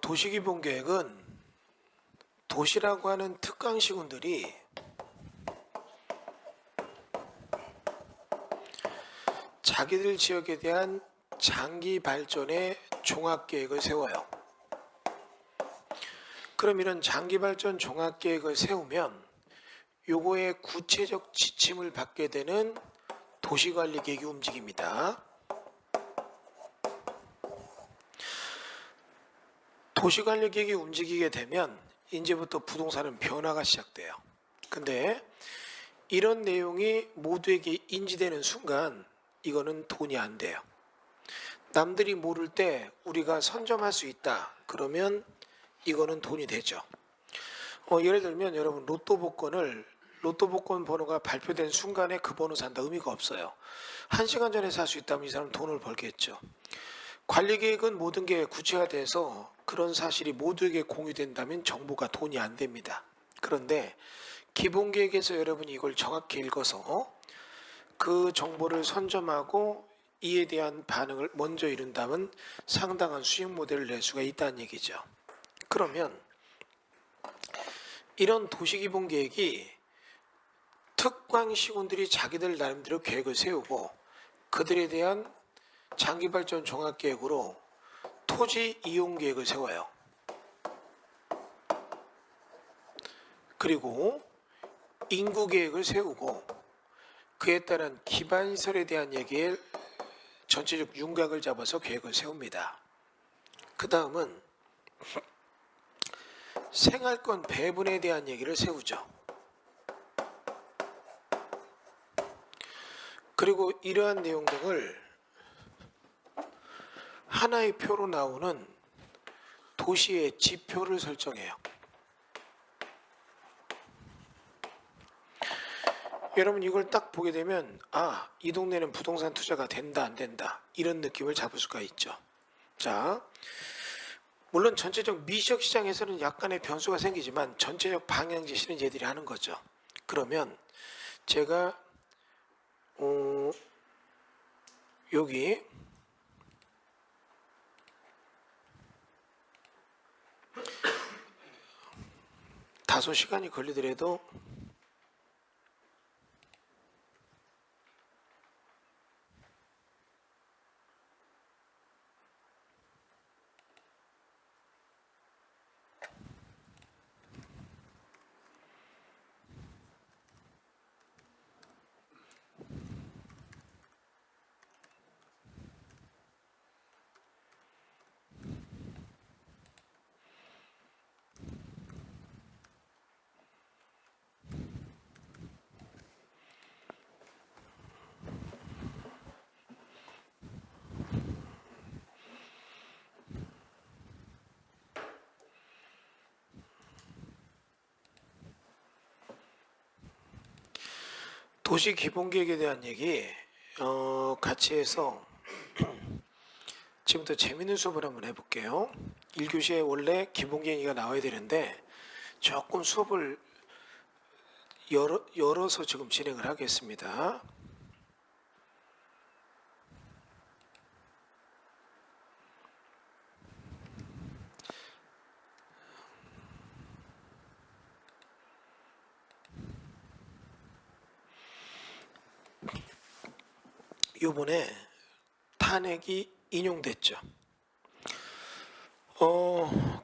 도시기본계획은 도시라고 하는 특강시군들이 자기들 지역에 대한 장기 발전의 종합계획을 세워요. 그럼 이런 장기 발전 종합계획을 세우면 요거의 구체적 지침을 받게 되는 도시관리계획이 움직입니다. 도시관리계획이 움직이게 되면 이제부터 부동산은 변화가 시작돼요. 근데 이런 내용이 모두에게 인지되는 순간 이거는 돈이 안 돼요. 남들이 모를 때 우리가 선점할 수 있다. 그러면 이거는 돈이 되죠. 예를 들면 여러분 로또 복권 번호가 발표된 순간에 그 번호 산다 의미가 없어요. 1시간 전에 살 수 있다면 이 사람은 돈을 벌겠죠. 관리계획은 모든 게 구체화 돼서 그런 사실이 모두에게 공유된다면 정보가 돈이 안 됩니다. 그런데 기본계획에서 여러분이 이걸 정확히 읽어서 그 정보를 선점하고 이에 대한 반응을 먼저 이룬다면 상당한 수익 모델을 낼 수가 있다는 얘기죠. 그러면 이런 도시기본계획이 특광시군들이 자기들 나름대로 계획을 세우고 그들에 대한 장기발전 종합계획으로 토지 이용계획을 세워요. 그리고 인구계획을 세우고 그에 따른 기반시설에 대한 얘기에 전체적 윤곽을 잡아서 계획을 세웁니다. 그 다음은 생활권 배분에 대한 얘기를 세우죠. 그리고 이러한 내용 등을 하나의 표로 나오는 도시의 지표를 설정해요. 여러분 이걸 딱 보게 되면 이 동네는 부동산 투자가 된다 안 된다 이런 느낌을 잡을 수가 있죠. 자, 물론 전체적 미시적 시장에서는 약간의 변수가 생기지만 전체적 방향 제시는 얘들이 하는 거죠. 그러면 제가 여기 다소 시간이 걸리더라도 도시 기본계획에 대한 얘기 같이 해서 지금부터 재밌는 수업을 한번 해볼게요. 1교시에 원래 기본계획이 나와야 되는데 조금 수업을 열어서 지금 진행을 하겠습니다. 요번에 탄핵이 인용됐죠.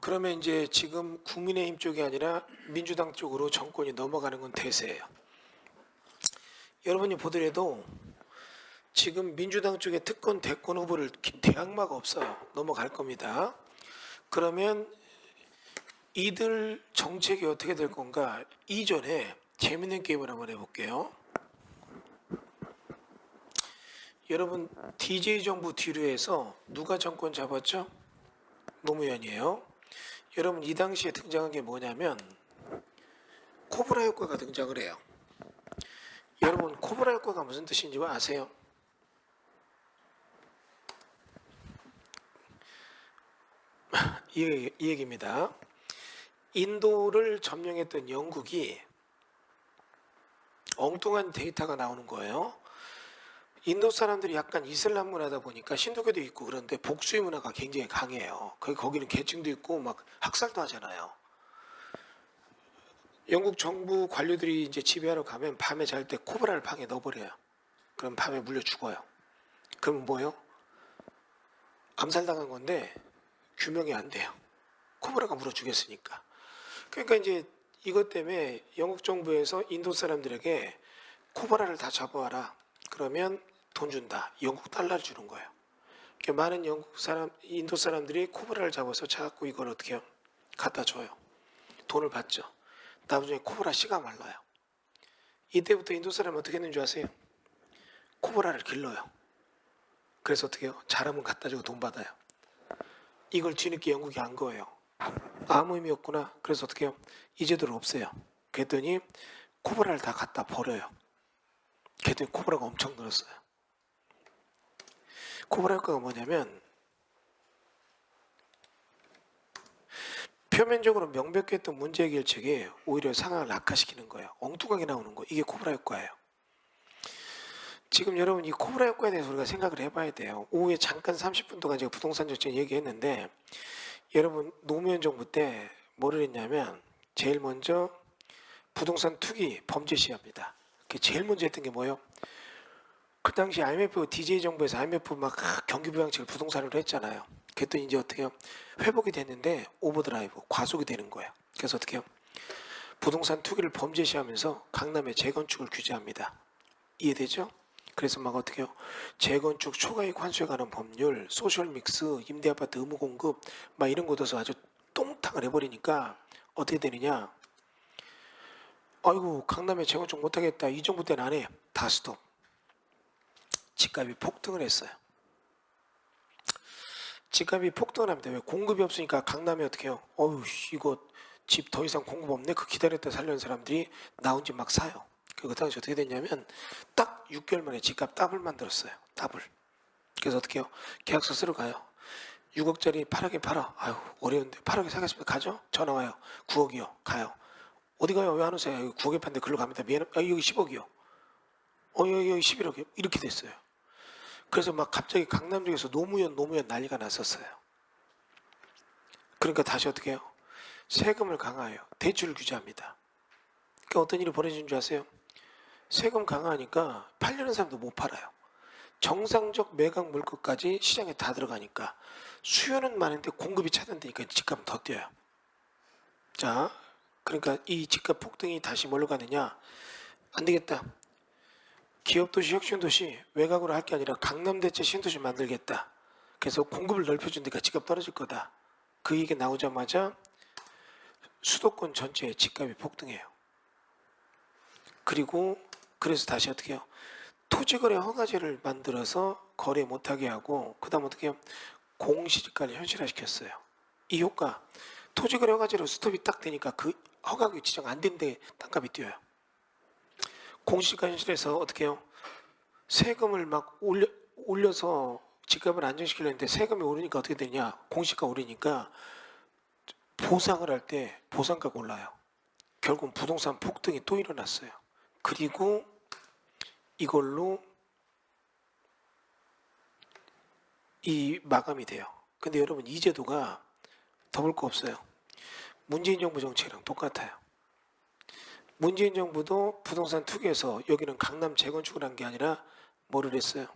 그러면 이제 지금 국민의힘 쪽이 아니라 민주당 쪽으로 정권이 넘어가는 건 대세예요. 여러분이 보더라도 지금 민주당 쪽에 특권 대권 후보를 대항마가 없어요. 넘어갈 겁니다. 그러면 이들 정책이 어떻게 될 건가? 이전에 재밌는 게임을 한번 해볼게요. 여러분 DJ 정부 뒤로 해서 누가 정권 잡았죠? 노무현이에요. 여러분 이 당시에 등장한 게 뭐냐면 코브라 효과가 등장을 해요. 여러분 코브라 효과가 무슨 뜻인지 아세요? 이 얘기입니다. 인도를 점령했던 영국이 엉뚱한 데이터가 나오는 거예요. 인도 사람들이 약간 이슬람 문화다 보니까 신도교도 있고 그런데 복수의 문화가 굉장히 강해요. 거기는 계층도 있고 막 학살도 하잖아요. 영국 정부 관료들이 이제 지배하러 가면 밤에 잘 때 코브라를 방에 넣어버려요. 그럼 밤에 물려 죽어요. 그럼 뭐예요? 암살당한 건데 규명이 안 돼요. 코브라가 물어 죽였으니까. 그러니까 이제 이것 때문에 영국 정부에서 인도 사람들에게 코브라를 다 잡아와라. 그러면 돈 준다. 영국 달러를 주는 거예요. 그러니까 많은 인도 사람들이 코브라를 잡아서 자꾸 이걸 어떻게 해요? 갖다 줘요. 돈을 받죠. 나중에 코브라 씨가 말라요. 이때부터 인도 사람은 어떻게 했는 줄 아세요? 코브라를 길러요. 그래서 어떻게 해요? 자라면 갖다 주고 돈 받아요. 이걸 뒤늦게 영국이 안 거예요. 아무 의미 없구나. 그래서 어떻게 해요? 이제도록 없어요. 그랬더니 코브라를 다 갖다 버려요. 그랬더니 코브라가 엄청 늘었어요. 코브라 효과가 뭐냐면 표면적으로 명백했던 문제 해결책이 오히려 상황을 악화시키는 거예요. 엉뚱하게 나오는 거. 이게 코브라 효과예요. 지금 여러분 이 코브라 효과에 대해서 우리가 생각을 해봐야 돼요. 오후에 잠깐 30분 동안 제가 부동산 정책 얘기했는데 여러분 노무현 정부 때 뭐를 했냐면 제일 먼저 부동산 투기 범죄 시합니다. 제일 먼저 했던 게 뭐예요? 그 당시 IMF DJ 정부에서 IMF 막 경기부양책을 부동산으로 했잖아요. 그랬더니 이제 어떻게 해요? 회복이 됐는데 오버드라이브 과속이 되는 거예요. 그래서 어떻게 해요? 부동산 투기를 범죄시하면서 강남의 재건축을 규제합니다. 이해되죠? 그래서 막 어떻게 해요? 재건축 초과이익 환수에 관한 법률, 소셜믹스, 임대아파트 의무 공급 막 이런 거 둬서 아주 똥탕을 해버리니까 어떻게 되느냐? 아이고 강남에 재건축 못하겠다. 이 정부 때는 안 해. 다 스톱. 집값이 폭등을 했어요. 집값이 폭등을 합니다. 왜? 공급이 없으니까 강남에 어떻게 해요? 어휴 이거 집 더 이상 공급 없네. 그 기다렸다 살려는 사람들이 나온 집 막 사요. 그 당시 어떻게 됐냐면 딱 6개월 만에 집값 더블 만들었어요. 더블. 그래서 어떻게 해요? 계약서 쓰러 가요. 6억짜리 8억에 팔아. 아유 어려운데 8억에 사겠습니다. 가죠? 전화 와요. 9억이요. 가요. 어디 가요? 왜 안 오세요? 여기 9억에 판데 글로 갑니다. 미안해. 여기 10억이요. 여기 11억이요. 이렇게 됐어요. 그래서 막 갑자기 강남 쪽에서 노무현 난리가 났었어요. 그러니까 다시 어떻게 해요? 세금을 강화해요. 대출을 규제합니다. 그러니까 어떤 일이 벌어지는 줄 아세요? 세금 강화하니까 팔려는 사람도 못 팔아요. 정상적 매각 물건까지 시장에 다 들어가니까 수요는 많은데 공급이 차단되니까 집값은 더 뛰어요. 자, 그러니까 이 집값 폭등이 다시 뭘로 가느냐? 안 되겠다. 기업도시 혁신도시 외곽으로 할 게 아니라 강남대체 신도시 만들겠다. 그래서 공급을 넓혀준다니까 집값 떨어질 거다. 그 얘기 나오자마자 수도권 전체의 집값이 폭등해요. 그리고 그래서 다시 어떻게 해요? 토지거래 허가제를 만들어서 거래 못하게 하고 그 다음 어떻게 해요? 공시지가를 현실화시켰어요. 이 효과 토지거래 허가제로 스톱이 딱 되니까 그 허가가 지정 안 된데 땅값이 뛰어요. 공시지가 현실에서 어떻게 해요? 세금을 막 올려서 집값을 안정시키려는데 세금이 오르니까 어떻게 되냐? 공시가 오르니까 보상을 할 때 보상가가 올라요. 결국 부동산 폭등이 또 일어났어요. 그리고 이걸로 이 마감이 돼요. 근데 여러분 이 제도가 더 볼 거 없어요. 문재인 정부 정책이랑 똑같아요. 문재인 정부도 부동산 투기에서 여기는 강남 재건축을 한 게 아니라 뭐를 했어요?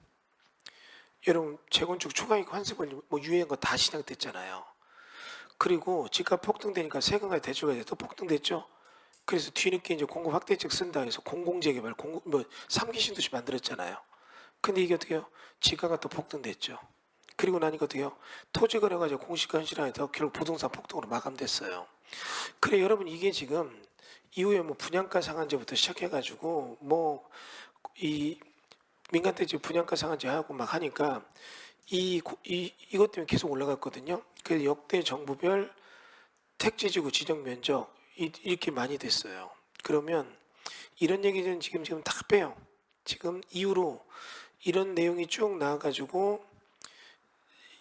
여러분 재건축 초과이익 환수벌 뭐 유예한 거 다 시작됐잖아요. 그리고 집값 폭등되니까 세금과 대출가 또 폭등됐죠. 그래서 뒤늦게 이제 공급 확대책 쓴다 해서 공공재개발, 뭐 3기 신도시 만들었잖아요. 근데 이게 어떻게 해요? 집가가 또 폭등됐죠. 그리고 나니까 어떻게 해요? 토지 거래가지고 공시가 현실화해서 결국 부동산 폭등으로 마감됐어요. 그래 여러분 이게 지금 이후에 뭐 분양가 상한제부터 시작해가지고 뭐 이 민간택지 분양가 상한제 하고 막 하니까 이것 때문에 계속 올라갔거든요. 그래서 역대 정부별 택지지구 지정 면적 이렇게 많이 됐어요. 그러면 이런 얘기는 지금 다 빼요. 지금 이후로 이런 내용이 쭉 나와가지고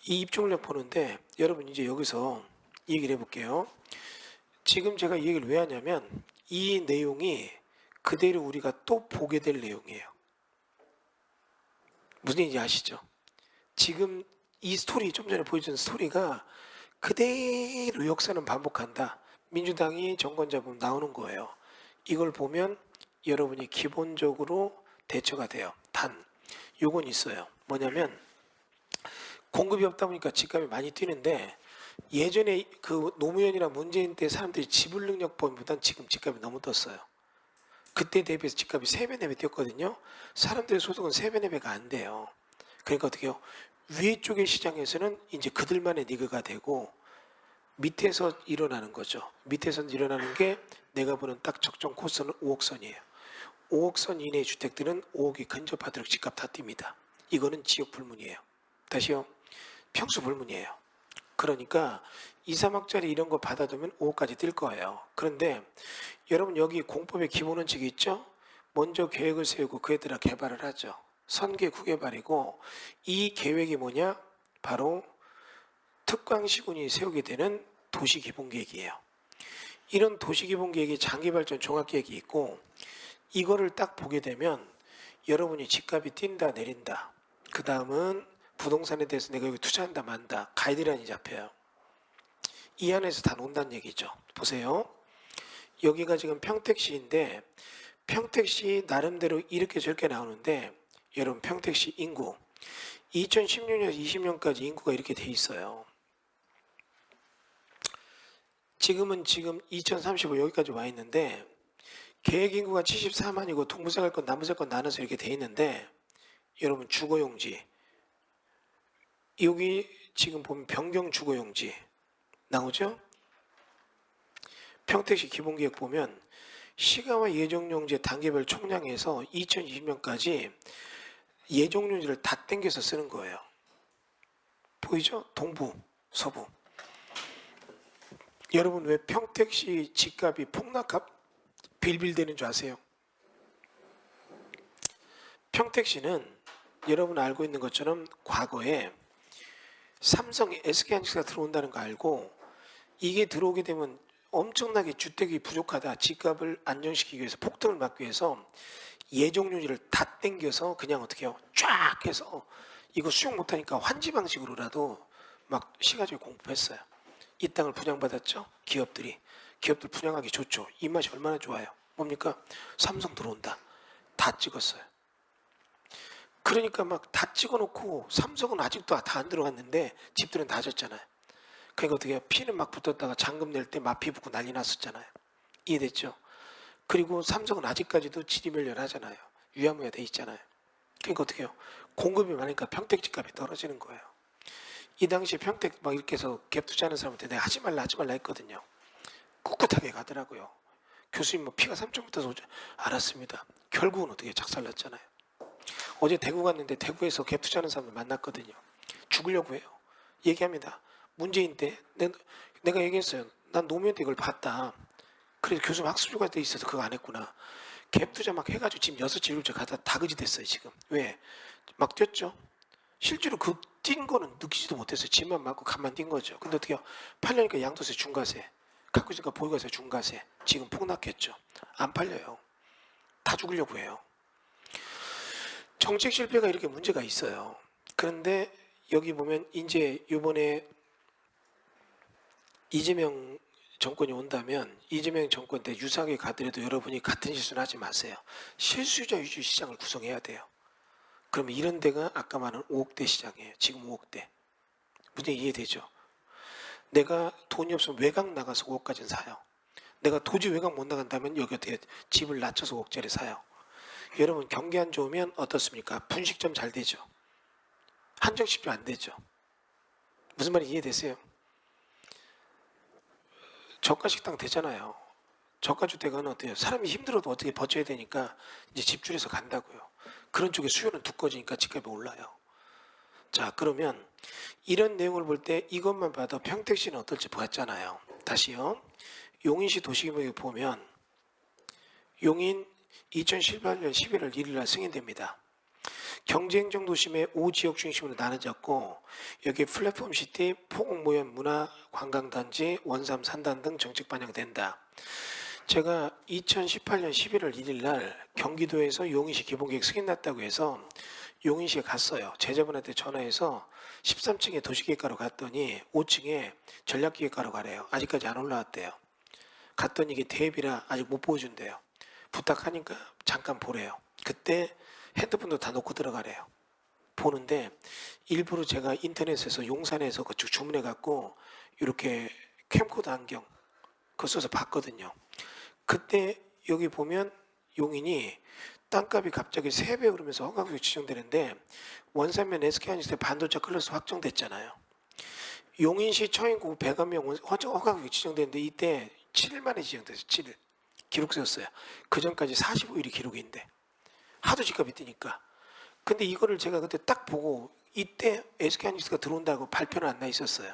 이 입종력 보는데 여러분 이제 여기서 얘기를 해볼게요. 지금 제가 이 얘기를 왜 하냐면 이 내용이 그대로 우리가 또 보게 될 내용이에요. 무슨 얘기인지 아시죠? 지금 이 스토리, 좀 전에 보여준 스토리가 그대로 역사는 반복한다. 민주당이 정권 잡으면 나오는 거예요. 이걸 보면 여러분이 기본적으로 대처가 돼요. 단, 요건 있어요. 뭐냐면 공급이 없다 보니까 집값이 많이 뛰는데, 예전에 그 노무현이나 문재인 때 사람들이 지불 능력보다는 지금 집값이 너무 떴어요. 그때 대비해서 집값이 3배, 4배 뛰었거든요. 사람들의 소득은 3배, 4배가 안 돼요. 그러니까 어떻게 해요? 위에 쪽의 시장에서는 이제 그들만의 리그가 되고, 밑에서 일어나는 거죠. 밑에서 일어나는 게 내가 보는 딱 적정 코스는 5억선이에요. 5억선 이내의 주택들은 5억이 근접하도록 집값 다 뜁니다. 이거는 지역 불문이에요. 다시요. 평수 불문이에요. 그러니까 2, 3억짜리 이런 거 받아두면 5억까지 뛸 거예요. 그런데 여러분 여기 공법의 기본 원칙이 있죠? 먼저 계획을 세우고 그에 따라 개발을 하죠. 선계 구개발이고, 이 계획이 뭐냐? 바로 특광시군이 세우게 되는 도시기본계획이에요. 이런 도시기본계획이 장기발전 종합계획이 있고, 이거를 딱 보게 되면 여러분이 집값이 뛴다 내린다, 그 다음은 부동산에 대해서 내가 여기 투자한다 만다, 가이드라인이 잡혀요. 이 안에서 다 논다는 얘기죠. 보세요. 여기가 지금 평택시인데, 평택시 나름대로 이렇게 저렇게 나오는데, 여러분 평택시 인구 2016년에서 20년까지 인구가 이렇게 돼 있어요. 지금 2035 여기까지 와 있는데, 계획 인구가 74만이고 동부생활권 남부생활권 나눠서 이렇게 돼 있는데, 여러분 주거용지 여기 지금 보면 변경 주거용지 나오죠? 평택시 기본계획 보면 시가와 예정용지 단계별 총량에서 2020년까지 예정용지를 다 땡겨서 쓰는 거예요. 보이죠? 동부, 서부. 여러분 왜 평택시 집값이 폭락합 빌빌대는 줄 아세요? 평택시는 여러분 알고 있는 것처럼 과거에 삼성 SK하이닉스가 들어온다는 거 알고, 이게 들어오게 되면 엄청나게 주택이 부족하다, 집값을 안정시키기 위해서, 폭등을 막기 위해서 예정용지를 다 땡겨서 그냥 어떻게 해요? 쫙 해서 이거 수용 못하니까 환지 방식으로라도 막 시가지에 공급했어요. 이 땅을 분양받았죠. 기업들 분양하기 좋죠. 입맛이 얼마나 좋아요. 뭡니까? 삼성 들어온다. 다 찍었어요. 그러니까 막 다 찍어놓고 삼성은 아직도 다 안 들어갔는데 집들은 다 졌잖아요. 그러니까 어떻게 해요? 피는 막 붙었다가 잔금 낼 때 마피 붙고 난리 났었잖아요. 이해됐죠? 그리고 삼성은 아직까지도 지리멸렬 하잖아요. 위야무야 돼 있잖아요. 그러니까 어떻게 해요? 공급이 많으니까 평택 집값이 떨어지는 거예요. 이 당시에 평택 막 이렇게 해서 갭 투자하는 사람한테 내가 하지 말라 했거든요. 꿋꿋하게 가더라고요. 교수님 뭐 피가 3층부터 알았습니다. 결국은 어떻게 작살났잖아요. 어제 대구 갔는데 대구에서 갭 투자하는 사람들 만났거든요. 죽으려고 해요. 얘기합니다. 문재인 때 내가 얘기했어요. 난 노무현 때 이걸 봤다. 그래서 교수님 학습휴가 돼 있어서 그거 안 했구나. 갭 투자 막 해가지고 지금 6시 7시 가다 다그지 됐어요 지금. 왜? 막 뛰었죠. 실제로 그 뛴 거는 느끼지도 못했어요. 집만 맞고 가만 뛴 거죠. 근데 어떻게 해요? 팔려니까 양도세 중과세, 갖고 있으니까 보유가세 중과세, 지금 폭락했죠. 안 팔려요. 다 죽으려고 해요. 정책 실패가 이렇게 문제가 있어요. 그런데 여기 보면 이제 이번에 이재명 정권이 온다면 이재명 정권 때 유사하게 가더라도 여러분이 같은 실수는 하지 마세요. 실수요자 위주 시장을 구성해야 돼요. 그럼 이런 데가 아까 말한 5억대 시장이에요. 지금 5억대. 문제 이해되죠? 내가 돈이 없으면 외곽 나가서 5억까지는 사요. 내가 도저히 외곽 못 나간다면 여기 어떻게 집을 낮춰서 5억짜리 사요. 여러분 경기 안 좋으면 어떻습니까? 분식점 잘 되죠. 한정식도 안 되죠. 무슨 말인지 이해되세요? 저가식당 되잖아요. 저가주택은 어때요? 사람이 힘들어도 어떻게 버텨야 되니까 이제 집줄에서 간다고요. 그런 쪽에 수요는 두꺼워지니까 집값이 올라요. 자, 그러면 이런 내용을 볼 때 이것만 봐도 평택시는 어떨지 보았잖아요. 다시요. 용인시 도시계획 보면 용인 2018년 11월 1일 날 승인됩니다. 경제행정 도심의 5지역 중심으로 나눠졌고, 여기 플랫폼 시티, 포공모현 문화 관광단지, 원삼 산단 등 정책 반영된다. 제가 2018년 11월 1일 날 경기도에서 용인시 기본계획 승인 났다고 해서 용인시에 갔어요. 제자분한테 전화해서 13층에 도시계획과로 갔더니 5층에 전략기획과로 가래요. 아직까지 안 올라왔대요. 갔더니 이게 대비라 아직 못 보여준대요. 부탁하니까 잠깐 보래요. 그때 핸드폰도 다 놓고 들어가래요. 보는데 일부러 제가 인터넷에서 용산에서 그쪽 주문해 갖고 이렇게 캠코더 안경 그거 써서 봤거든요. 그때 여기 보면 용인이 땅값이 갑자기 3배 오르면서 허가구역 지정되는데 원산면 SK하이닉스 반도체 클러스 확정됐잖아요. 용인시 처인구 100명 허가구역 지정됐는데 이때 7일 만에 지정됐어요. 7일. 기록 세웠어요. 그 전까지 45일이 기록인데 하도 집값이 뛰니까. 근데 이거를 제가 그때 딱 보고 이때 SK하이닉스가 들어온다고 발표는 안 나 있었어요.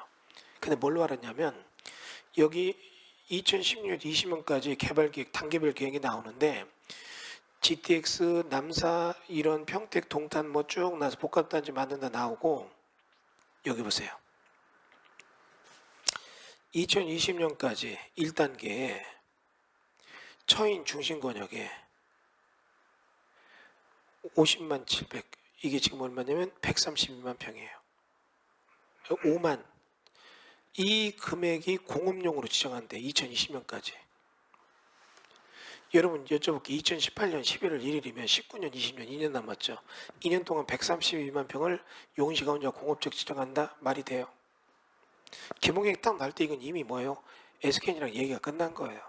근데 뭘로 알았냐면 여기 2016년 20년까지 개발계획 단계별 계획이 나오는데 GTX, 남사, 이런 평택, 동탄 뭐 쭉 나서 복합단지 만든다 나오고 여기 보세요. 2020년까지 1단계에 처인 중심권역에 50만 700 이게 지금 얼마냐면 132만 평이에요. 5만 이 금액이 공업용으로 지정한대 2020년까지. 여러분 여쭤볼게요. 2018년 11월 1일이면 19년 20년 2년 남았죠. 2년 동안 132만 평을 용인시가 혼자 공업적 지정한다? 말이 돼요. 기본계획 딱 날 때 이건 이미 뭐예요? SKN이랑 얘기가 끝난 거예요.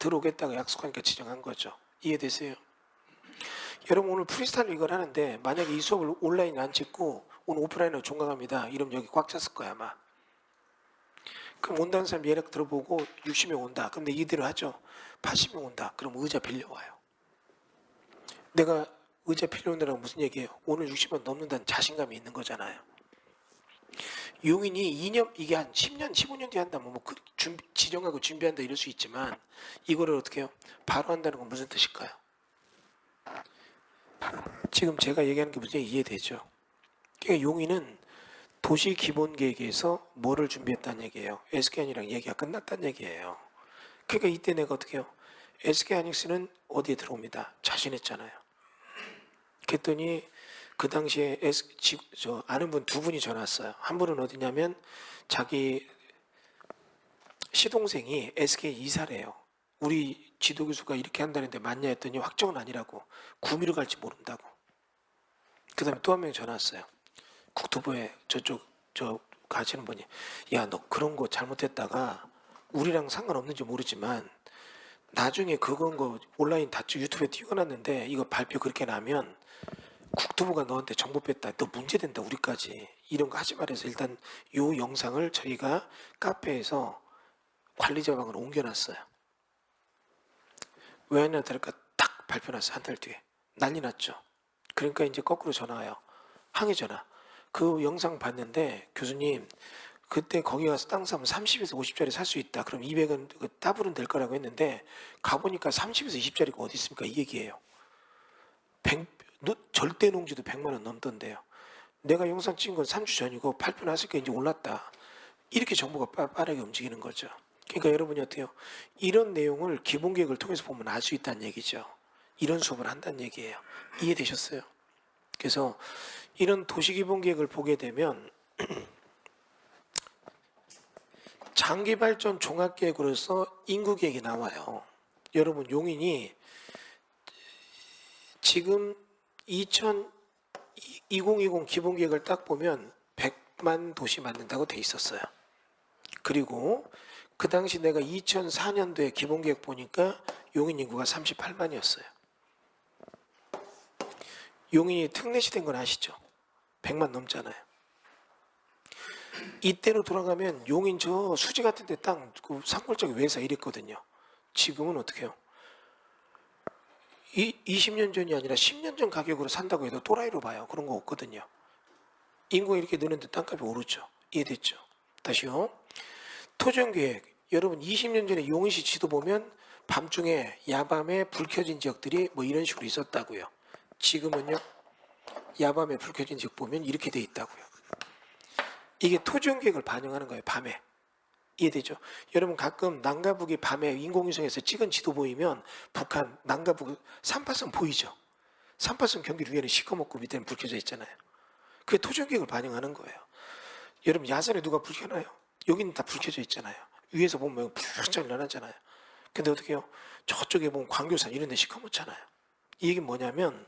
들어오겠다고 약속하니까 지정한 거죠. 이해되세요? 여러분 오늘 프리스타일로 이걸 하는데 만약에 이 수업을 온라인 안 찍고 오늘 오프라인으로 종강합니다. 이러면 여기 꽉 찼을 거야 아마. 그럼 온다는 사람 예약 들어보고 60명 온다. 근데 이대로 하죠. 80명 온다. 그럼 의자 빌려와요. 내가 의자 빌려온다라고 무슨 얘기예요? 오늘 60명 넘는다는 자신감이 있는 거잖아요. 용인이 2년 이게 한 10년 15년 뒤에 한다면 뭐 지정하고 준비한다 이럴 수 있지만 이거를 어떻게 해요? 바로 한다는 건 무슨 뜻일까요? 지금 제가 얘기하는 게 무슨 이해되죠? 그러니까 용인은 도시 기본계획에서 뭐를 준비했다는 얘기예요? SK하이닉스랑 얘기가 끝났다는 얘기예요. 그러니까 이때 내가 어떻게 해요? SK하이닉스는 어디에 들어옵니다. 자신했잖아요. 그랬더니 그 당시에 저 아는 분 두 분이 전화 왔어요. 한 분은 어디냐면 자기 시동생이 SK 이사래요. 우리 지도교수가 이렇게 한다는데 맞냐 했더니 확정은 아니라고. 구미로 갈지 모른다고. 그 다음에 또 한 명이 전화 왔어요. 국토부에 저쪽 가시는 분이 야 너 그런 거 잘못했다가 우리랑 상관없는지 모르지만 나중에 그건 거 온라인 다시 유튜브에 띄워놨는데 이거 발표 그렇게 나면 국토부가 너한테 정보 뺐다. 너 문제된다 우리까지. 이런 거 하지 말아서 일단 요 영상을 저희가 카페에서 관리자 방으로 옮겨놨어요. 왜 하냐 다를까 딱 발표 났어. 한 달 뒤에. 난리 났죠. 그러니까 이제 거꾸로 전화 와요. 항의 전화. 그 영상 봤는데 교수님 그때 거기 가서 땅 사면 30에서 50짜리 살 수 있다. 그럼 200은 따블은 될 거라고 했는데 가보니까 30에서 20짜리가 어디 있습니까? 이 얘기예요. 절대 농지도 100만 원 넘던데요. 내가 영상 찍은 건 3주 전이고 발표 났으니까 이제 올랐다. 이렇게 정보가 빠르게 움직이는 거죠. 그러니까 여러분이 어때요? 이런 내용을 기본계획을 통해서 보면 알 수 있다는 얘기죠. 이런 수업을 한다는 얘기예요. 이해되셨어요? 그래서 이런 도시기본계획을 보게 되면 장기발전 종합계획으로서 인구계획이 나와요. 여러분 용인이 지금 2020 기본계획을 딱 보면 100만 도시 만든다고 돼 있었어요. 그리고 그 당시 내가 2004년도에 기본계획 보니까 용인 인구가 38만이었어요. 용인이 특례시 된 건 아시죠? 100만 넘잖아요. 이때로 돌아가면 용인 저 수지 같은 데 땅 그 산골짜기 외사 이랬거든요. 지금은 어떻게 해요? 20년 전이 아니라 10년 전 가격으로 산다고 해도 또라이로 봐요. 그런 거 없거든요. 인구가 이렇게 느는데 땅값이 오르죠. 이해됐죠? 다시요. 토지용계획. 여러분 20년 전에 용인시 지도 보면 밤중에 야밤에 불 켜진 지역들이 뭐 이런 식으로 있었다고요. 지금은요. 야밤에 불 켜진 지역 보면 이렇게 돼 있다고요. 이게 토지용계획을 반영하는 거예요. 밤에. 이해되죠? 여러분 가끔 남가북이 밤에 인공위성에서 찍은 지도 보이면 북한 남가북 38선 보이죠? 38선 경기를 위에는 시커멓고 밑에는 불 켜져 있잖아요. 그게 토지용계획을 반영하는 거예요. 여러분 야산에 누가 불 켜나요? 여기는 다 불 켜져 있잖아요. 위에서 보면 불쩍 일어나잖아요. 근데 어떻게 해요? 저쪽에 보면 광교산 이런 데 시커멓잖아요. 이 얘기는 뭐냐면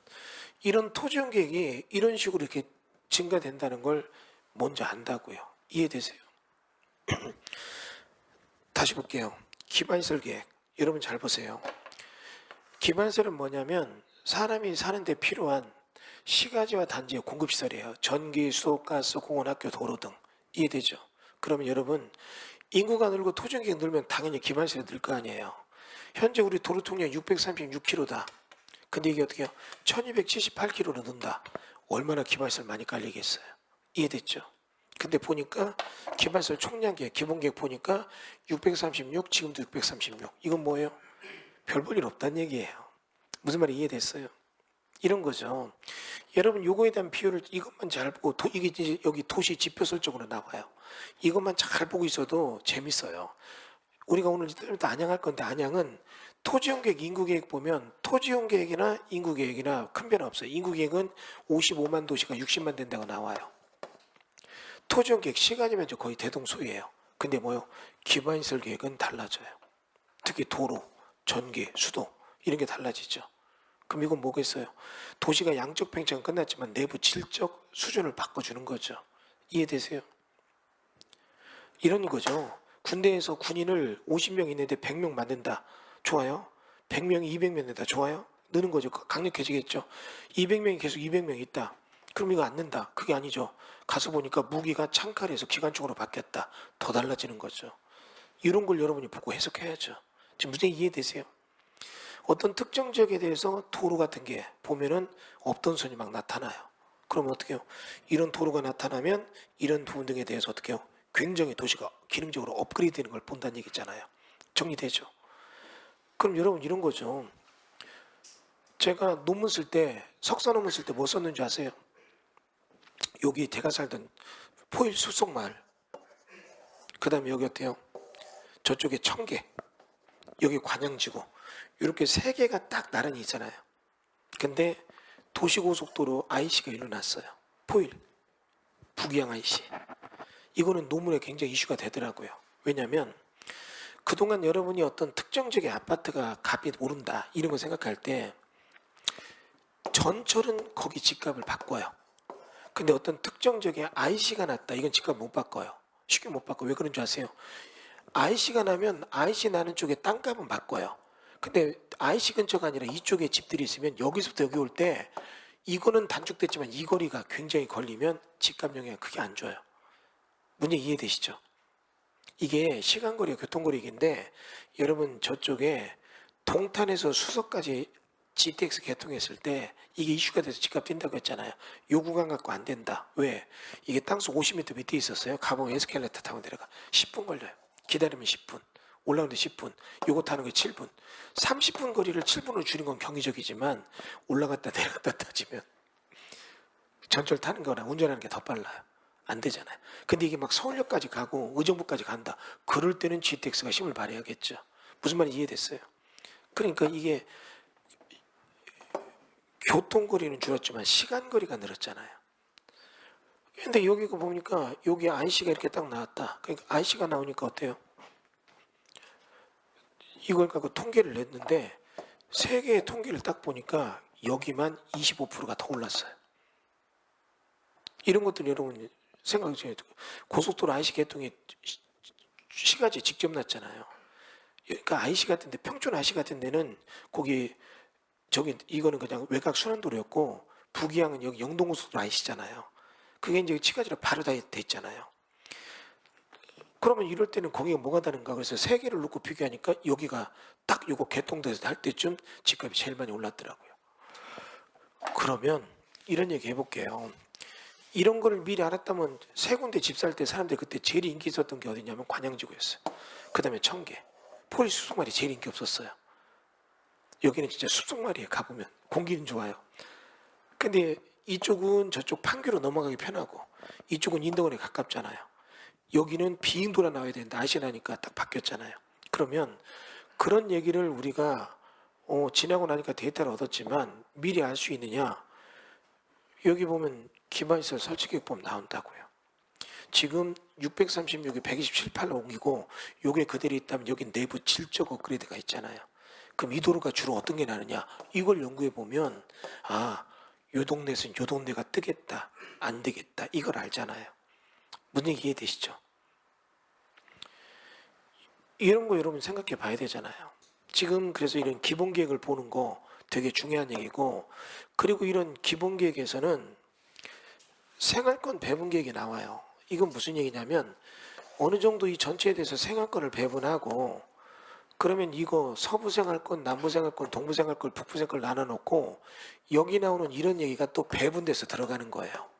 이런 토지용계획이 이런 식으로 이렇게 증가된다는 걸 먼저 안다고요. 이해되세요? 다시 볼게요. 기반시설 계획. 여러분 잘 보세요. 기반시설은 뭐냐면 사람이 사는데 필요한 시가지와 단지의 공급시설이에요. 전기, 수도, 가스, 공원, 학교, 도로 등. 이해되죠? 그러면 여러분 인구가 늘고 토지용계획 늘면 당연히 기반시설이 늘 거 아니에요. 현재 우리 도로 통량 636km다. 근데 이게 어떻게 해요? 1278km로 는다. 얼마나 기반시설 많이 깔리겠어요. 이해됐죠? 근데 보니까 기반시설 총량계획, 기본계획 보니까 636, 지금도 636. 이건 뭐예요? 별 볼 일 없다는 얘기예요. 무슨 말이 이해됐어요? 이런 거죠. 여러분 요거에 대한 비율을 이것만 잘 보고 이게 이제 여기 도시 지표 설정으로 나와요. 이것만 잘 보고 있어도 재밌어요. 우리가 오늘 또 안양할 건데 안양은 토지용계획, 인구계획 보면 토지용계획이나 인구계획이나 큰 변화 없어요. 인구계획은 55만 도시가 60만 된다고 나와요. 토지용계획 시간이면 거의 대동소이해요. 근데 뭐요? 기반시설 계획은 달라져요. 특히 도로, 전기, 수도 이런 게 달라지죠. 그럼 이건 뭐겠어요? 도시가 양적 팽창은 끝났지만 내부 질적 수준을 바꿔주는 거죠. 이해되세요? 이런 거죠. 군대에서 군인을 50명 있는데 100명 만든다. 좋아요. 100명이 200명 된다. 좋아요. 느는 거죠. 강력해지겠죠. 200명이 계속 200명 있다. 그럼 이거 안 는다. 그게 아니죠. 가서 보니까 무기가 창칼에서 기관총으로 바뀌었다. 더 달라지는 거죠. 이런 걸 여러분이 보고 해석해야죠. 지금 문제 이해되세요? 어떤 특정 지역에 대해서 도로 같은 게 보면은 없던 선이 막 나타나요. 그러면 어떻게 해요? 이런 도로가 나타나면 이런 부분 등에 대해서 어떻게 해요? 굉장히 도시가 기능적으로 업그레이드 되는 걸 본다는 얘기잖아요. 정리되죠? 그럼 여러분 이런 거죠. 제가 논문 쓸 때, 석사 논문 쓸 때 뭐 썼는지 아세요? 여기 제가 살던 포일 숲속마을, 그 다음에 여기 어때요? 저쪽에 청계, 여기 관양지구, 이렇게 세 개가 딱 나란히 있잖아요. 근데 도시고속도로 IC가 일어났어요. 포일, 북이양 IC. 이거는 논문에 굉장히 이슈가 되더라고요. 왜냐하면 그동안 여러분이 어떤 특정 지역의 아파트가 값이 오른다 이런 거 생각할 때 전철은 거기 집값을 바꿔요. 근데 어떤 특정 지역에 IC가 났다 이건 집값 못 바꿔요. 쉽게 못 바꿔. 왜 그런 줄 아세요? IC가 나면 IC 나는 쪽에 땅값은 바꿔요. 근데 IC 근처가 아니라 이쪽에 집들이 있으면 여기서부터 여기 올 때 이거는 단축됐지만 이 거리가 굉장히 걸리면 집값 영향 크게 안 줘요. 문제 이해되시죠? 이게 시간거리가 교통거리인데 여러분 저쪽에 동탄에서 수서까지 GTX 개통했을 때 이게 이슈가 돼서 집값 뛴다고 했잖아요. 요 구간 갖고 안 된다. 왜? 이게 땅속 50m 밑에 있었어요. 가보면 에스컬레이터 타고 내려가. 10분 걸려요. 기다리면 10분. 올라오는데 10분. 요거 타는 게 7분. 30분 거리를 7분으로 줄인 건 경이적이지만 올라갔다 내려갔다 따지면 전철 타는 거나 운전하는 게 더 빨라요. 안 되잖아요. 근데 이게 막 서울역까지 가고 의정부까지 간다. 그럴 때는 GTX가 힘을 발휘하겠죠. 무슨 말인지 이해됐어요? 그러니까 이게 교통거리는 줄었지만 시간거리가 늘었잖아요. 근데 여기 보니까 여기 IC가 이렇게 딱 나왔다. 그러니까 IC가 나오니까 어때요? 이걸 갖고 통계를 냈는데 세 개의 통계를 딱 보니까 여기만 25%가 더 올랐어요. 이런 것들 여러분 생각해 고속도로 IC 개통이 시가지 직접 났잖아요. 그러니까 IC 같은데 평촌 IC 같은 데는 거기 저기 이거는 그냥 외곽 순환도로였고 북이양은 여기 영동고속도로 IC잖아요. 그게 이제 치가지로 바로 다 돼 있잖아요. 그러면 이럴 때는 거기가 뭐가 다른가? 그래서 세 개를 놓고 비교하니까 여기가 딱 요거 개통돼서 할 때쯤 집값이 제일 많이 올랐더라고요. 그러면 이런 얘기 해볼게요. 이런 거를 미리 알았다면 세 군데 집 살 때 사람들이 그때 제일 인기 있었던 게 어디냐면 관양지구였어요. 그 다음에 청계, 포리 숲속마을이 제일 인기 없었어요. 여기는 진짜 숲속마을이에요. 가보면 공기는 좋아요. 근데 이쪽은 저쪽 판교로 넘어가기 편하고 이쪽은 인덕원에 가깝잖아요. 여기는 비인도로 나와야 되는데 아시나니까 딱 바뀌었잖아요. 그러면 그런 얘기를 우리가 지나고 나니까 데이터를 얻었지만 미리 알 수 있느냐? 여기 보면 기반시설 설치계획법 나온다고요. 지금 636이 127팔로 옮기고 요게 그대로 있다면 여기 내부 질적 업그레이드가 있잖아요. 그럼 이 도로가 주로 어떤 게 나느냐? 이걸 연구해 보면 요 동네에서는 요 동네가 뜨겠다, 안 되겠다 이걸 알잖아요. 무슨 얘기 이해되시죠? 이런 거 여러분 생각해 봐야 되잖아요. 지금 그래서 이런 기본 계획을 보는 거 되게 중요한 얘기고, 그리고 이런 기본 계획에서는 생활권 배분 계획이 나와요. 이건 무슨 얘기냐면 어느 정도 이 전체에 대해서 생활권을 배분하고, 그러면 이거 서부 생활권, 남부 생활권, 동부 생활권, 북부 생활권 나눠놓고 여기 나오는 이런 얘기가 또 배분돼서 들어가는 거예요.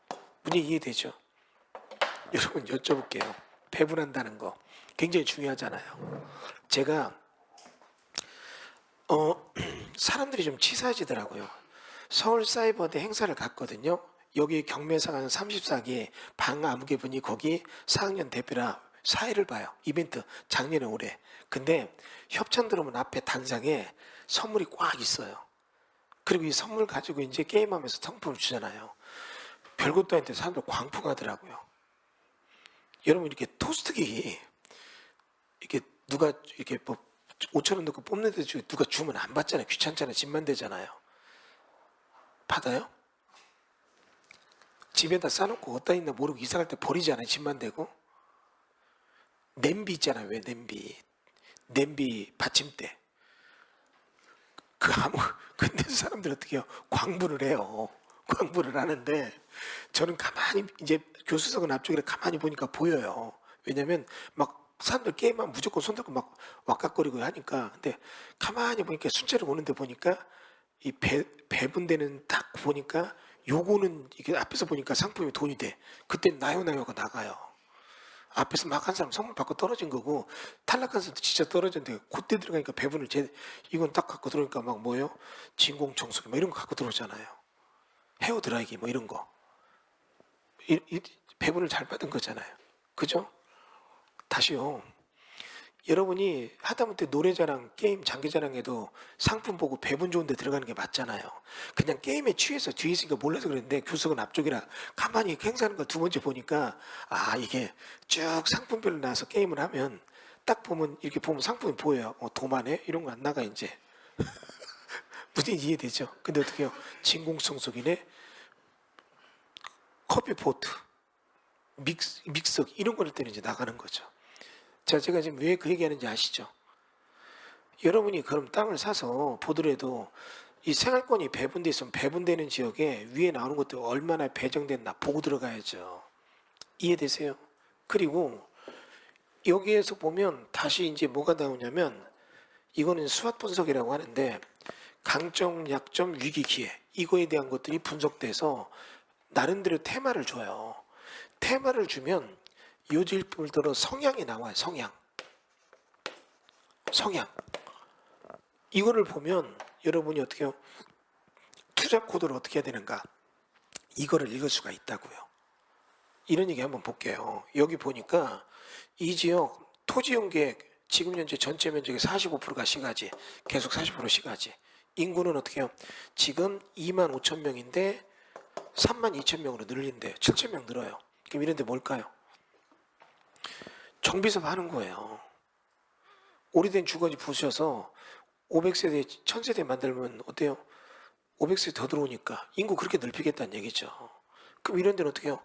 문제 이해되죠? 여러분 여쭤볼게요. 배분한다는 거 굉장히 중요하잖아요. 제가 사람들이 좀 치사해지더라고요. 서울사이버대 행사를 갔거든요. 여기 경매상 한 34기 방아무개 분이 거기 4학년 대표라 사회를 봐요. 이벤트 작년에 올해. 근데 협찬 들어오면 앞에 단상에 선물이 꽉 있어요. 그리고 이 선물 가지고 이제 게임하면서 상품을 주잖아요. 별것도 아닌데 사람들 광풍하더라고요. 여러분 이렇게 토스트기 이렇게 누가 이렇게 뭐 5,000원 넣고 뽑는데 누가 주면 안 받잖아요. 귀찮잖아요. 집만 되잖아요. 받아요? 집에다 싸놓고 어디다 있나 모르고 이사갈 때 버리잖아요. 집만 되고. 냄비 있잖아요. 왜 냄비 받침대. 근데 사람들 어떻게 해요? 광분을 해요. 광분을 하는데 저는 가만히 이제 교수석은 앞쪽에 가만히 보니까 보여요. 왜냐면 막 사람들 게임만 무조건 손들고 막 왁각거리고 하니까. 근데 가만히 보니까 순자로 오는데 보니까 이 배분되는 딱 보니까 요거는 이게 앞에서 보니까 상품이 돈이 돼. 그때 나요나요가 나가요. 앞에서 막 한 사람 선물 받고 떨어진 거고 탈락한 사람도 진짜 떨어졌는데 그때 들어가니까 배분을 이건 딱 갖고 들어오니까 막 뭐예요? 진공청소기 뭐 이런 거 갖고 들어오잖아요. 헤어드라이기 뭐 이런 거. 이 배분을 잘 받은 거잖아요. 그죠? 다시요. 여러분이 하다못해 노래자랑 게임 장기자랑에도 상품 보고 배분 좋은 데 들어가는 게 맞잖아요. 그냥 게임에 취해서 뒤에 있으니까 몰라서 그랬는데 교석은 앞쪽이라 가만히 행사하는 거 두 번째 보니까 이게 쭉 상품별로 나와서 게임을 하면 딱 보면 이렇게 보면 상품이 보여요. 도마네 이런 거 안 나가 이제. 무슨 이해되죠? 근데 어떻게 해요? 진공청소기네 커피포트 믹서기 이런 거를 때는 이제 나가는 거죠. 제가 지금 왜 그 얘기하는지 아시죠? 여러분이 그럼 땅을 사서 보더라도 이 생활권이 배분돼 있으면 배분되는 지역에 위에 나오는 것도 얼마나 배정됐나 보고 들어가야죠. 이해되세요? 그리고 여기에서 보면 다시 이제 뭐가 나오냐면 이거는 수학 분석이라고 하는데 강점, 약점, 위기, 기회 이거에 대한 것들이 분석돼서 나름대로 테마를 줘요. 테마를 주면 요질들로 성향이 나와요. 성향. 이거를 보면 여러분이 어떻게 해요? 투자 코드를 어떻게 해야 되는가? 이거를 읽을 수가 있다고요. 이런 얘기 한번 볼게요. 여기 보니까 이 지역 토지용 계획 지금 현재 전체 면적의 45%가 시가지, 계속 40% 시가지. 인구는 어떻게 해요? 지금 25,000명인데 32,000명으로 늘린대요. 7,000명 늘어요. 그럼 이런데 뭘까요? 정비사업 하는 거예요. 오래된 주거지 부셔서 500세대, 1000세대 만들면 어때요? 500세대 더 들어오니까 인구 그렇게 넓히겠다는 얘기죠. 그럼 이런 데는 어떻게 해요?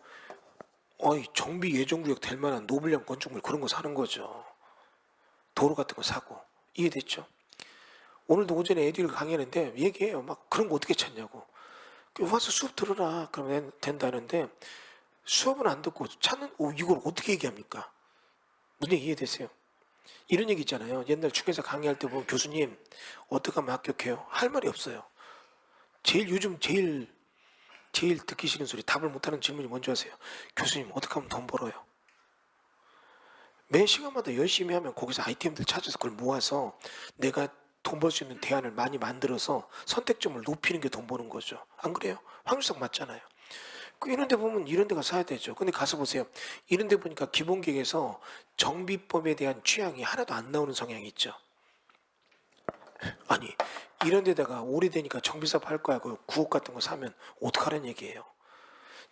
정비 예정구역 될 만한 노블형 건축물 그런 거 사는 거죠. 도로 같은 거 사고. 이해됐죠? 오늘도 오전에 애들 강의하는데 얘기해요. 막 그런 거 어떻게 찾냐고. 와서 수업 들어라. 그러면 된다는데 수업은 안 듣고 이걸 어떻게 얘기합니까? 무슨 이해되세요? 이런 얘기 있잖아요. 옛날 축에서 강의할 때 보면 교수님 어떻게 하면 합격해요? 할 말이 없어요. 요즘 제일 듣기 싫은 소리 답을 못하는 질문이 뭔지 아세요? 교수님 어떻게 하면 돈 벌어요? 매 시간마다 열심히 하면 거기서 아이템들 찾아서 그걸 모아서 내가 돈 벌 수 있는 대안을 많이 만들어서 선택점을 높이는 게 돈 버는 거죠. 안 그래요? 확률상 맞잖아요. 이런 데 보면 이런 데가 사야 되죠. 근데 가서 보세요. 이런 데 보니까 기본계획에서 정비법에 대한 취향이 하나도 안 나오는 성향이 있죠. 아니 이런 데다가 오래되니까 정비사업 할 거야. 그 구옥 같은 거 사면 어떡하라는 얘기예요.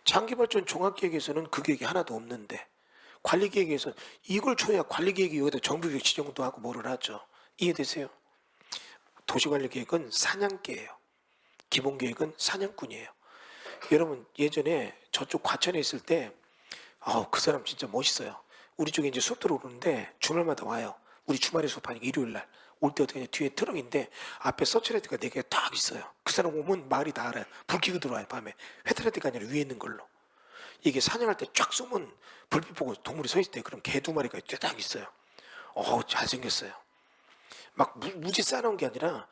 장기발전 종합계획에서는 그 계획이 하나도 없는데 관리계획에서 이걸 줘야 관리계획이 여기다 정비계획 지정도 하고 뭐를 하죠. 이해되세요? 도시관리계획은 사냥개예요. 기본계획은 사냥꾼이에요. 여러분 예전에 저쪽 과천에 있을 때 그 사람 진짜 멋있어요. 우리 쪽에 이제 수업 들어오는데 주말마다 와요. 우리 주말에 수업하니까 일요일날 올 때 어떻게 하냐, 뒤에 트럭인데 앞에 서치라이트가 4개가 딱 있어요. 그 사람 오면 마을이 다 알아요. 불 켜고 들어와요. 밤에 회트라이트가 아니라 위에 있는 걸로. 이게 사냥할 때 쫙 쏘면 불빛 보고 동물이 서 있을 때 그럼 개 2마리가 딱 있어요. 잘생겼어요. 막 무지 싸놓은 게 아니라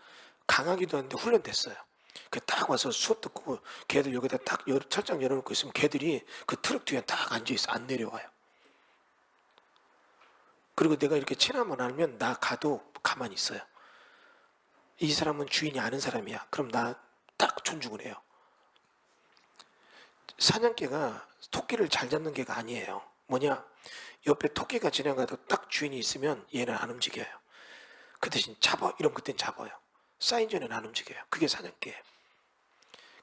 강하기도 한데 훈련됐어요. 그 딱 와서 수업 듣고 개들 여기다 딱 철장 열어놓고 있으면 개들이 그 트럭 뒤에 딱 앉아있어. 안 내려와요. 그리고 내가 이렇게 친하면 알면 나 가도 가만히 있어요. 이 사람은 주인이 아는 사람이야. 그럼 나 딱 존중을 해요. 사냥개가 토끼를 잘 잡는 개가 아니에요. 뭐냐? 옆에 토끼가 지나가도 딱 주인이 있으면 얘는 안 움직여요. 그 대신 잡아 이러면 그땐 잡아요. 사인 전에는 안 움직여요. 그게 사냥개예요.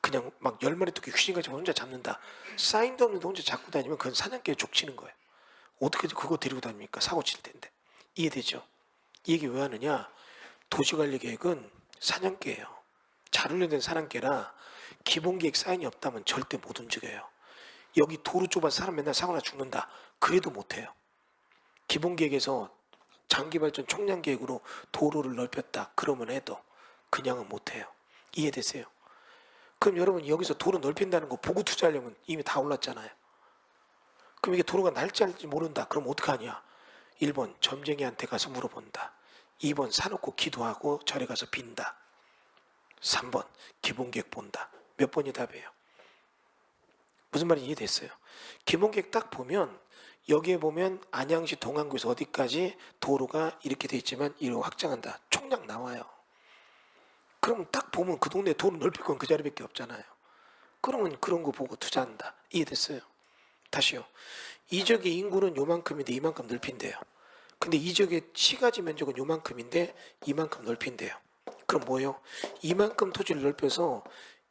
그냥 막 10마리 토끼 귀신같이 혼자 잡는다. 사인도 없는데 혼자 잡고 다니면 그건 사냥개에 족치는 거예요. 어떻게 그거 데리고 다닙니까? 사고 칠 텐데. 이해되죠? 이 얘기 왜 하느냐? 도시관리계획은 사냥개예요. 잘 훈련된 사냥개라 기본계획 사인이 없다면 절대 못 움직여요. 여기 도로 좁아서 사람 맨날 사고나 죽는다. 그래도 못해요. 기본계획에서 장기발전 총량계획으로 도로를 넓혔다. 그러면 해도 그냥은 못해요. 이해되세요? 그럼 여러분 여기서 도로 넓힌다는 거 보고 투자하려면 이미 다 올랐잖아요. 그럼 이게 도로가 날지 모른다. 그럼 어떡하냐? 1번 점쟁이한테 가서 물어본다. 2번 사놓고 기도하고 절에 가서 빈다. 3번 기본계획 본다. 몇 번이 답이에요? 무슨 말인지 이해됐어요? 기본계획 딱 보면 여기에 보면 안양시 동안구에서 어디까지 도로가 이렇게 돼 있지만 이로 확장한다. 총량 나와요. 그럼 딱 보면 그 동네 도로 넓힐 건 그 자리밖에 없잖아요. 그러면 그런 거 보고 투자한다. 이해됐어요? 다시요. 이 지역의 인구는 요만큼인데 이만큼 넓힌대요. 근데 이 지역의 시가지 면적은 요만큼인데 이만큼 넓힌대요. 그럼 뭐예요? 이만큼 토지를 넓혀서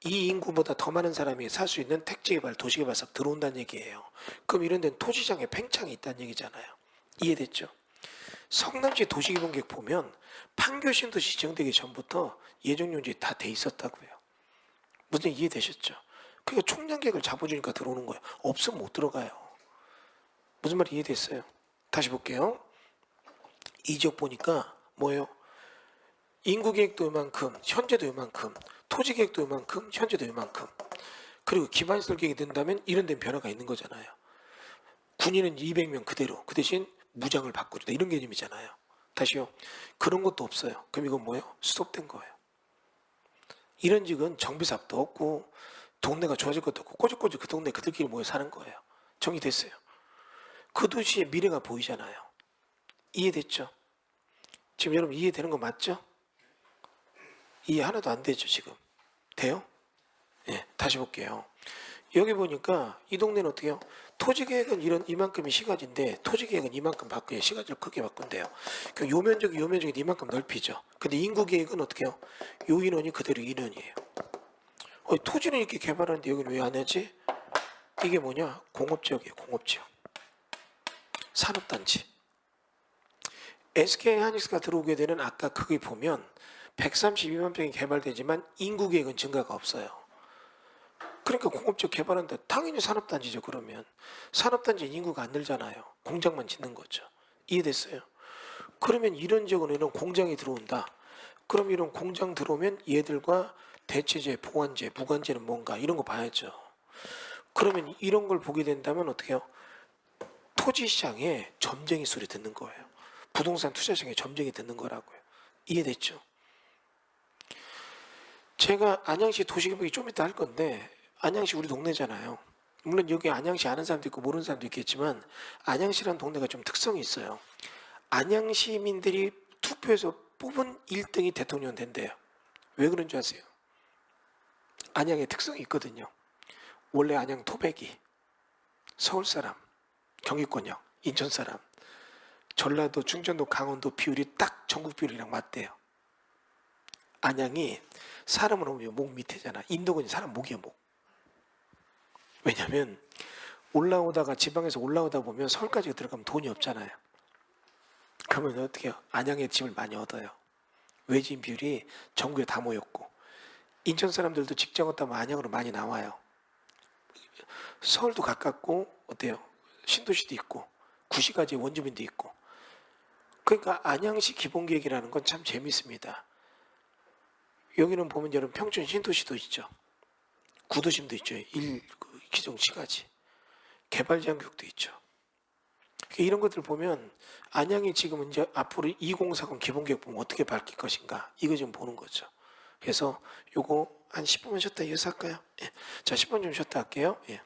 이 인구보다 더 많은 사람이 살 수 있는 택지개발, 도시개발 사업 들어온다는 얘기예요. 그럼 이런 데는 토지장에 팽창이 있다는 얘기잖아요. 이해됐죠? 성남시 도시개발계획 보면 판교신도시 지정되기 전부터 예정용지 다 돼 있었다고요. 무슨 이해되셨죠? 그러니까 총량계획을 잡아주니까 들어오는 거예요. 없으면 못 들어가요. 무슨 말이 이해됐어요? 다시 볼게요. 이 지역 보니까 뭐예요? 인구계획도 요만큼, 현재도 요만큼, 토지계획도 요만큼, 현재도 요만큼. 그리고 기반시설 계획이 된다면 이런 데는 변화가 있는 거잖아요. 군인은 200명 그대로, 그 대신 무장을 바꿔준다. 이런 개념이잖아요. 다시요. 그런 것도 없어요. 그럼 이건 뭐예요? 스톱된 거예요. 이런 지역은 정비사업도 없고 동네가 좋아질 것도 없고 꼬집꼬집 그 동네 그들끼리 모여 사는 거예요. 정리됐어요. 그 도시의 미래가 보이잖아요. 이해됐죠? 지금 여러분 이해되는 거 맞죠? 이해 하나도 안 되죠 지금. 돼요? 예, 다시 볼게요. 여기 보니까 이 동네는 어떻게 해요? 토지계획은 이만큼이 시가지인데 토지계획은 이만큼 바꾸요. 시가지를 크게 바꾼대요. 그럼 요 면적이 이만큼 넓히죠. 근데 인구계획은 어떻게 해요? 요 인원이 그대로 인원이에요. 토지는 이렇게 개발하는데 여기는 왜 안 하지? 이게 뭐냐? 공업지역이에요. 공업지역. 산업단지. SK 하이닉스가 들어오게 되는 아까 그게 보면 132만 평이 개발되지만 인구계획은 증가가 없어요. 그러니까 공업지역 개발한다. 당연히 산업단지죠. 그러면 산업단지 인구가 안 늘잖아요. 공장만 짓는 거죠. 이해됐어요? 그러면 이런 지역은 이런 공장이 들어온다. 그럼 이런 공장 들어오면 얘들과 대체재, 보완재, 무관재는 뭔가 이런 거 봐야죠. 그러면 이런 걸 보게 된다면 어떻게 해요? 토지시장에 점쟁이 소리 듣는 거예요. 부동산 투자시장에 점쟁이 듣는 거라고요. 이해됐죠? 제가 안양시 도시개발이 좀 이따 할 건데 안양시 우리 동네잖아요. 물론 여기 안양시 아는 사람도 있고 모르는 사람도 있겠지만 안양시라는 동네가 좀 특성이 있어요. 안양 시민들이 투표해서 뽑은 1등이 대통령 된대요. 왜 그런 줄 아세요? 안양에 특성이 있거든요. 원래 안양 토백이 서울 사람, 경기권역, 인천 사람, 전라도, 충청도, 강원도 비율이 딱 전국 비율이랑 맞대요. 안양이 사람을 오면 목 밑에잖아. 인도군이 사람 목이야 목. 왜냐면 올라오다가 지방에서 올라오다 보면 서울까지 들어가면 돈이 없잖아요. 그러면 어떻게 해요? 안양에 집을 많이 얻어요. 외지인 비율이 전국에 다 모였고 인천 사람들도 직장 얻다 보면 안양으로 많이 나와요. 서울도 가깝고 어때요? 신도시도 있고 구시가지 원주민도 있고 그러니까 안양시 기본계획이라는 건 참 재밌습니다. 여기는 보면 여러분 평촌 신도시도 있죠. 구도심도 있죠. 기종시가지 개발지향구역도 있죠. 이런 것들 보면 안양이 지금 이제 앞으로 2040 기본계획 보면 어떻게 바뀔 것인가 이거 좀 보는 거죠. 그래서 요거 한 10분만 쉬었다 이어서 할까요? 예. 자 10분 좀 쉬었다 할게요. 예.